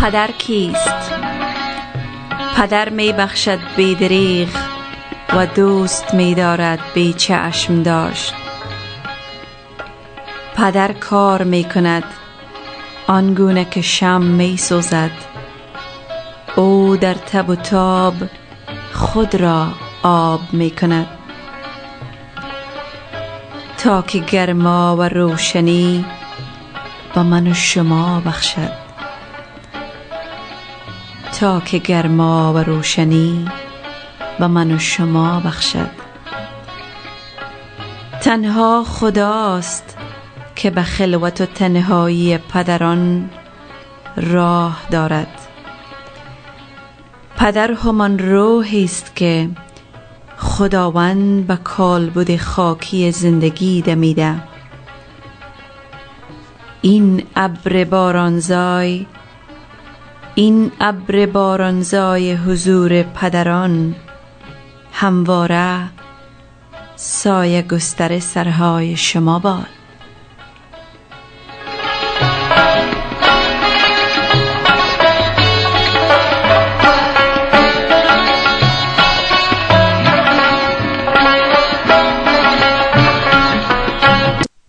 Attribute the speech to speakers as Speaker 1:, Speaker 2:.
Speaker 1: پدر کیست؟ پدر می بخشد بی دریغ و دوست می دارد بی چشم داشت. پدر کار می کند آنگونه که شمع می سوزد. او در تب و تاب خود را آب می کند تا که گرما و روشنی به من و شما بخشد. تا که گرما و روشنی به من و شما بخشد. تنها خداست که به خلوت و تنهایی پدران راه دارد. پدر همان روحی است که خداوند به کالبد خاکی زندگی دمیده. این ابر بارانزای حضور پدران همواره سایه گستر سرهای شما باد.